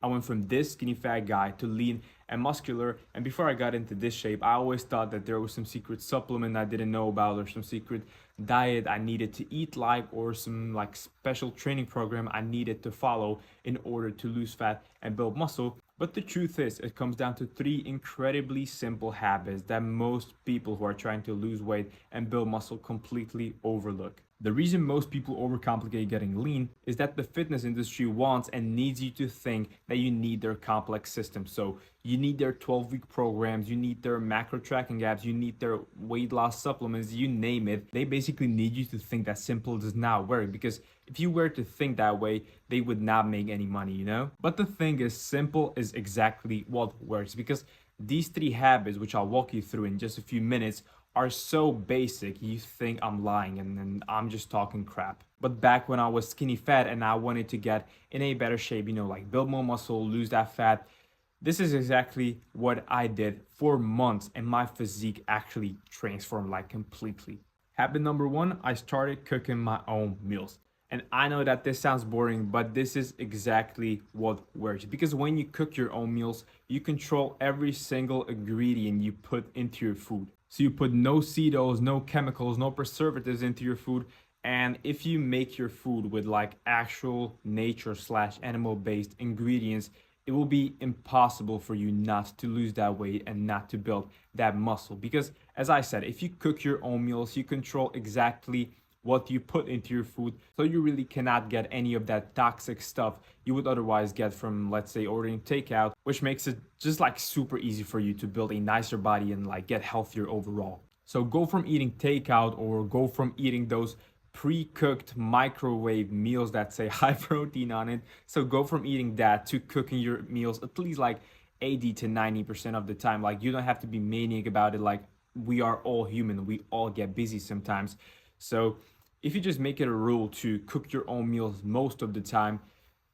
I went from this skinny fat guy to lean and muscular. And before I got into this shape, I always thought that there was some secret supplement I didn't know about, or some secret diet I needed to eat like, or some like special training program I needed to follow in order to lose fat and build muscle. But the truth is, it comes down to three incredibly simple habits that most people who are trying to lose weight and build muscle completely overlook. The reason most people overcomplicate getting lean is that the fitness industry wants and needs you to think that you need their complex system. So you need their 12-week programs, you need their macro tracking apps, you need their weight loss supplements, you name it. They basically need you to think that simple does not work, because if you were to think that way, they would not make any money, you know? But the thing is, simple is exactly what works, because these three habits, which I'll walk you through in just a few minutes, are so basic you think I'm lying and I'm just talking crap. But back when I was skinny fat and I wanted to get in a better shape, like build more muscle, lose that fat, this is exactly what I did for months, and my physique actually transformed like completely. Habit number one, I started cooking my own meals. And I know that this sounds boring, but this is exactly what works. Because when you cook your own meals, you control every single ingredient you put into your food. So you put no seed oils, no chemicals, no preservatives into your food. And if you make your food with like actual nature slash animal based ingredients, it will be impossible for you not to lose that weight and not to build that muscle. Because as I said, if you cook your own meals, you control exactly what you put into your food, so you really cannot get any of that toxic stuff you would otherwise get from, let's say, ordering takeout, which makes it just like super easy for you to build a nicer body and like get healthier overall. So go from eating takeout, or go from eating those pre-cooked microwave meals that say high protein on it, so go from eating that to cooking your meals at least like 80 to 90% of the time. Like, you don't have to be maniac about it. Like, we are all human, we all get busy sometimes. So if you just make it a rule to cook your own meals most of the time,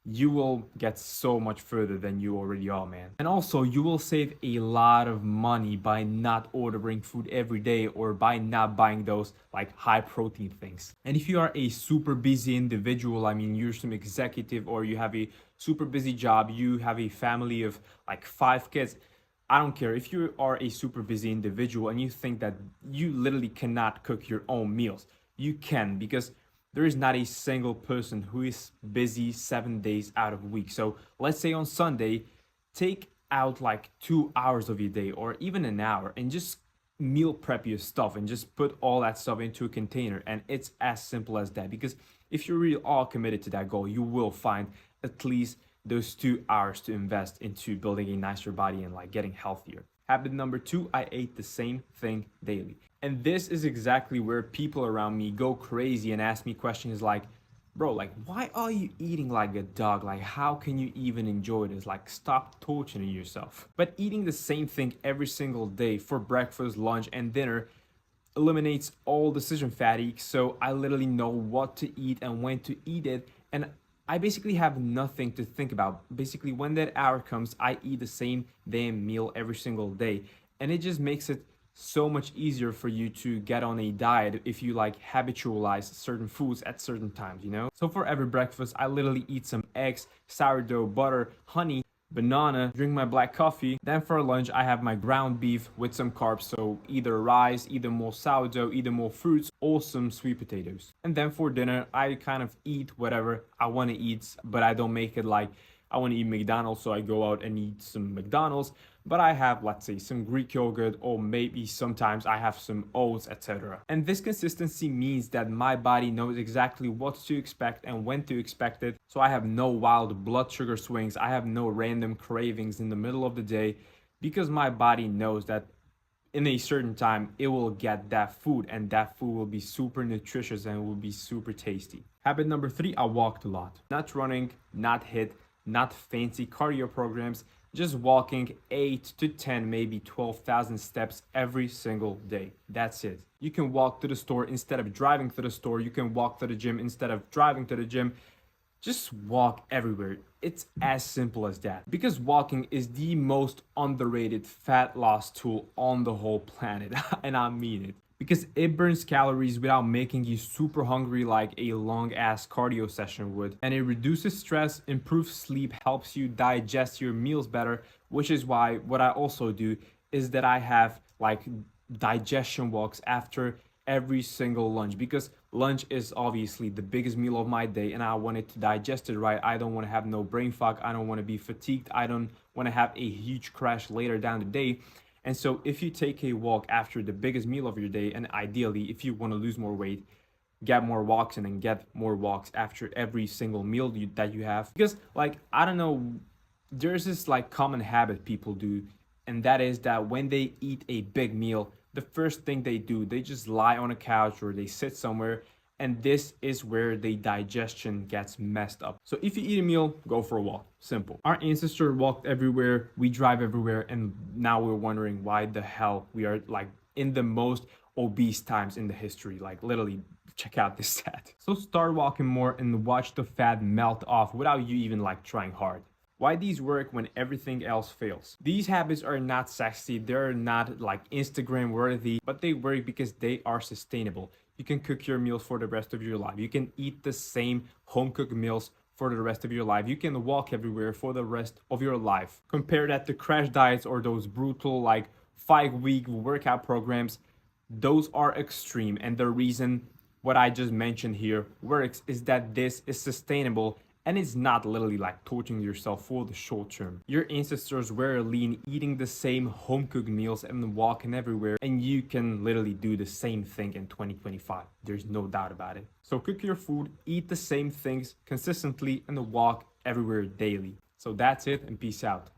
you will get so much further than you already are, man. And also, you will save a lot of money by not ordering food every day, or by not buying those like high protein things. And if you are a super busy individual, I mean, you're some executive, or you have a super busy job, you have a family of like 5 kids, I don't care. If you are a super busy individual and you think that you literally cannot cook your own meals, you can, because there is not a single person who is busy 7 days out of a week. So let's say on Sunday, take out like 2 hours of your day, or even an hour, and just meal prep your stuff and just put all that stuff into a container. And it's as simple as that, because if you're really all committed to that goal, you will find at least those 2 hours to invest into building a nicer body and like getting healthier. Habit number two, I ate the same thing daily. And this is exactly where people around me go crazy and ask me questions like, bro, like, why are you eating like a dog? Like, how can you even enjoy this? Like, stop torturing yourself. But eating the same thing every single day for breakfast, lunch, and dinner eliminates all decision fatigue. So I literally know what to eat and when to eat it. And I basically have nothing to think about. Basically, when that hour comes, I eat the same damn meal every single day. And it just makes it so much easier for you to get on a diet if you like habitualize certain foods at certain times. So for every breakfast, I literally eat some eggs, sourdough, butter, honey, banana, drink my black coffee. Then for lunch, I have my ground beef with some carbs, so either rice, either more sourdough, either more fruits, or some sweet potatoes. And then for dinner, I kind of eat whatever I want to eat, but I don't make it like I want to eat McDonald's, so I go out and eat some McDonald's. But I have, let's say, some Greek yogurt, or maybe sometimes I have some oats, etc. And this consistency means that my body knows exactly what to expect and when to expect it. So I have no wild blood sugar swings. I have no random cravings in the middle of the day, because my body knows that in a certain time it will get that food, and that food will be super nutritious and will be super tasty. Habit number three, I walked a lot. Not running, not HIIT, not fancy cardio programs, just walking 8 to 10, maybe 12,000 steps every single day. That's it. You can walk to the store instead of driving to the store. You can walk to the gym instead of driving to the gym. Just walk everywhere. It's as simple as that. Because walking is the most underrated fat loss tool on the whole planet. And I mean it. because it burns calories without making you super hungry like a long ass cardio session would. And it reduces stress, improves sleep, helps you digest your meals better, which is why what I also do is that I have like digestion walks after every single lunch, because lunch is obviously the biggest meal of my day and I want it to digest it right. I don't want to have no brain fog. I don't want to be fatigued. I don't want to have a huge crash later down the day. And so if you take a walk after the biggest meal of your day, and ideally if you want to lose more weight, get more walks in and get more walks after every single meal that you have. Because like, I don't know, there's this like common habit people do, and that is that when they eat a big meal, the first thing they do, they just lie on a couch or they sit somewhere, and this is where the digestion gets messed up. So if you eat a meal, go for a walk. Simple. Our ancestors walked everywhere, we drive everywhere, and now we're wondering why the hell we are like in the most obese times in the history. Like literally, check out this stat. So start walking more and watch the fat melt off without you even like trying hard. Why these work when everything else fails? These habits are not sexy, they're not like Instagram worthy, but they work because they are sustainable. You can cook your meals for the rest of your life. You can eat the same home cooked meals for the rest of your life. You can walk everywhere for the rest of your life. Compare that to crash diets or those brutal like 5-week workout programs. Those are extreme, and the reason what I just mentioned here works is that this is sustainable and it's not literally like torturing yourself for the short term. Your ancestors were lean, eating the same home cooked meals and walking everywhere, and you can literally do the same thing in 2025. There's no doubt about it. So cook your food, eat the same things consistently, and walk everywhere daily. So that's it, and peace out.